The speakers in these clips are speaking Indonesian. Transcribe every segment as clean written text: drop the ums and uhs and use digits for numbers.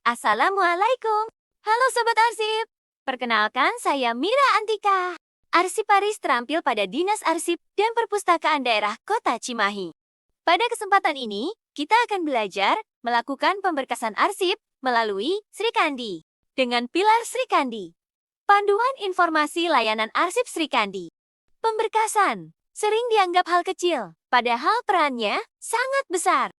Assalamualaikum. Halo Sobat Arsip. Perkenalkan, saya Mira Antika. Arsiparis terampil pada Dinas Arsip dan Perpustakaan Daerah Kota Cimahi. Pada kesempatan ini, kita akan belajar melakukan pemberkasan arsip melalui Sri Kandi. Dengan pilar Sri Kandi. Panduan informasi layanan arsip Sri Kandi. Pemberkasan sering dianggap hal kecil, padahal perannya sangat besar.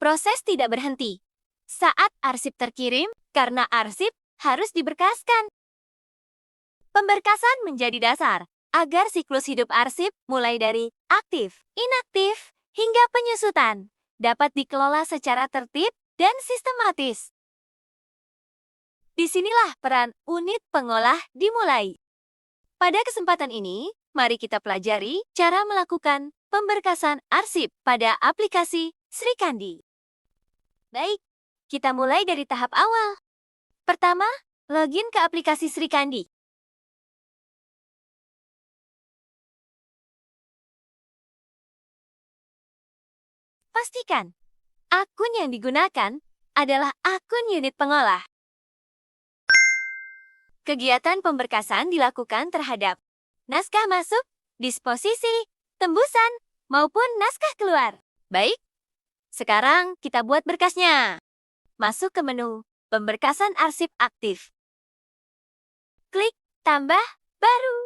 Proses tidak berhenti saat arsip terkirim, karena arsip harus diberkaskan. Pemberkasan menjadi dasar agar siklus hidup arsip mulai dari aktif, inaktif, hingga penyusutan dapat dikelola secara tertib dan sistematis. Disinilah peran unit pengolah dimulai. Pada kesempatan ini, mari kita pelajari cara melakukan pemberkasan arsip pada aplikasi Sri Kandi. Baik, kita mulai dari tahap awal. Pertama, login ke aplikasi Sri Kandi. Pastikan akun yang digunakan adalah akun unit pengolah. Kegiatan pemberkasan dilakukan terhadap naskah masuk, disposisi, tembusan, maupun naskah keluar. Baik, sekarang kita buat berkasnya. Masuk ke menu Pemberkasan Arsip Aktif. Klik Tambah Baru.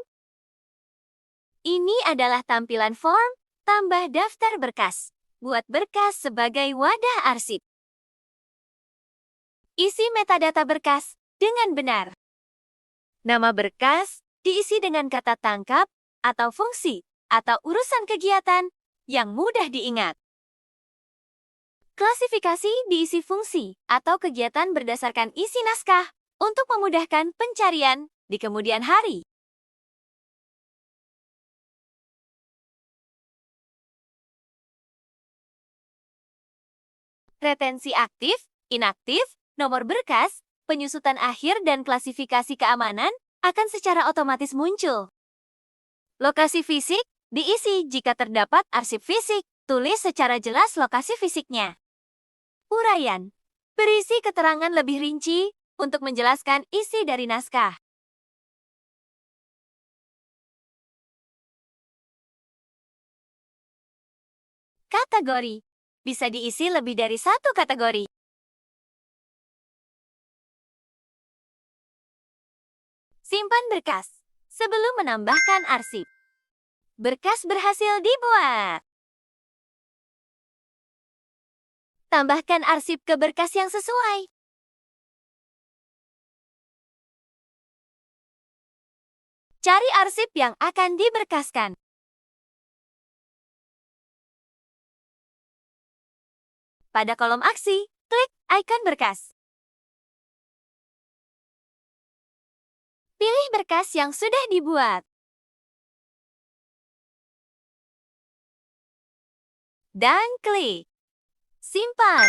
Ini adalah tampilan form tambah daftar berkas. Buat berkas sebagai wadah arsip. Isi metadata berkas dengan benar. Nama berkas diisi dengan kata tangkap atau fungsi atau urusan kegiatan yang mudah diingat. Klasifikasi diisi fungsi atau kegiatan berdasarkan isi naskah untuk memudahkan pencarian di kemudian hari. Retensi aktif, inaktif, nomor berkas, penyusutan akhir dan klasifikasi keamanan akan secara otomatis muncul. Lokasi fisik diisi jika terdapat arsip fisik, tulis secara jelas lokasi fisiknya. Uraian berisi keterangan lebih rinci untuk menjelaskan isi dari naskah. Kategori bisa diisi lebih dari satu kategori. Simpan berkas sebelum menambahkan arsip. Berkas berhasil dibuat. Tambahkan arsip ke berkas yang sesuai. Cari arsip yang akan diberkaskan. Pada kolom aksi, klik ikon berkas. Pilih berkas yang sudah dibuat. Dan klik Simpan.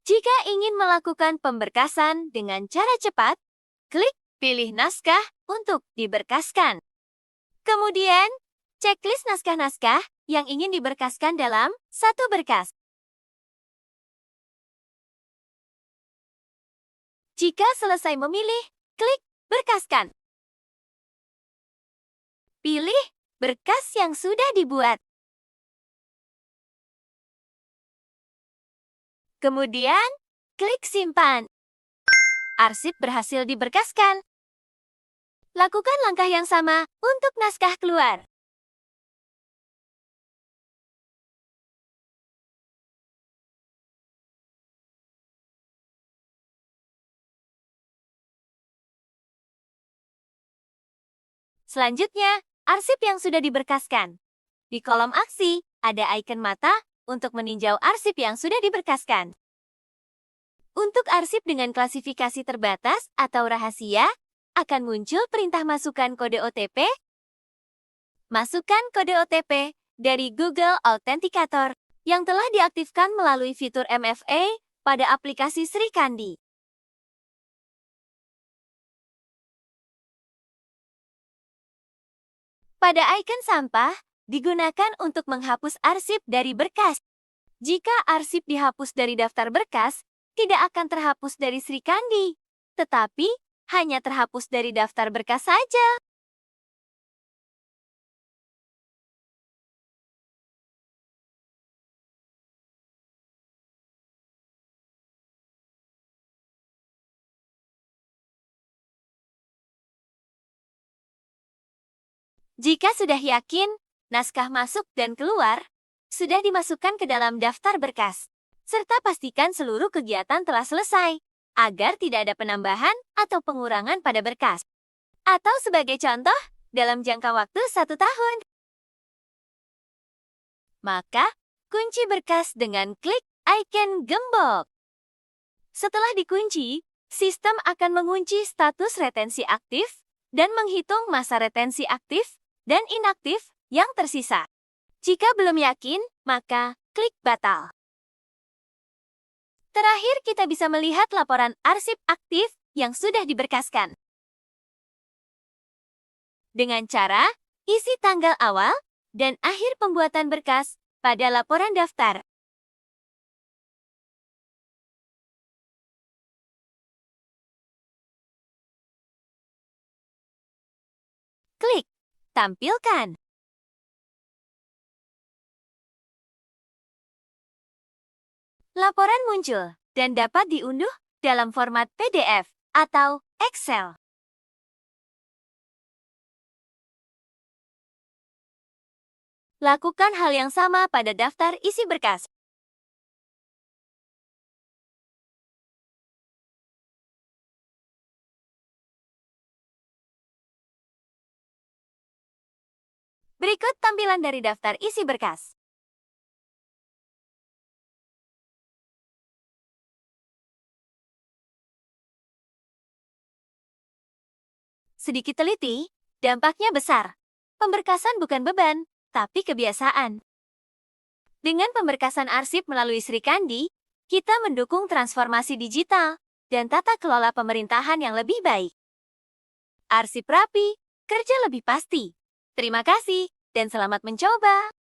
Jika ingin melakukan pemberkasan dengan cara cepat, klik pilih naskah untuk diberkaskan. Kemudian, checklist naskah-naskah yang ingin diberkaskan dalam satu berkas. Jika selesai memilih, klik Berkaskan. Pilih berkas yang sudah dibuat. Kemudian, klik Simpan. Arsip berhasil diberkaskan. Lakukan langkah yang sama untuk naskah keluar. Selanjutnya, arsip yang sudah diberkaskan. Di kolom aksi, ada ikon mata untuk meninjau arsip yang sudah diberkaskan. Untuk arsip dengan klasifikasi terbatas atau rahasia, akan muncul perintah masukkan kode OTP. Masukkan kode OTP dari Google Authenticator yang telah diaktifkan melalui fitur MFA pada aplikasi Sri Kandi. Pada ikon sampah, digunakan untuk menghapus arsip dari berkas. Jika arsip dihapus dari daftar berkas, tidak akan terhapus dari Sri Kandi, tetapi hanya terhapus dari daftar berkas saja. Jika sudah yakin, naskah masuk dan keluar sudah dimasukkan ke dalam daftar berkas, serta pastikan seluruh kegiatan telah selesai, agar tidak ada penambahan atau pengurangan pada berkas. Atau sebagai contoh, dalam jangka waktu 1 tahun. Maka, kunci berkas dengan klik icon gembok. Setelah dikunci, sistem akan mengunci status retensi aktif dan menghitung masa retensi aktif dan inaktif yang tersisa. Jika belum yakin, maka klik batal. Terakhir, kita bisa melihat laporan arsip aktif yang sudah diberkaskan. Dengan cara isi tanggal awal dan akhir pembuatan berkas pada laporan daftar. Klik tampilkan. Laporan muncul dan dapat diunduh dalam format PDF atau Excel. Lakukan hal yang sama pada daftar isi berkas. Berikut tampilan dari daftar isi berkas. Sedikit teliti, dampaknya besar. Pemberkasan bukan beban, tapi kebiasaan. Dengan pemberkasan arsip melalui Sri Kandi, kita mendukung transformasi digital dan tata kelola pemerintahan yang lebih baik. Arsip rapi, kerja lebih pasti. Terima kasih, dan selamat mencoba.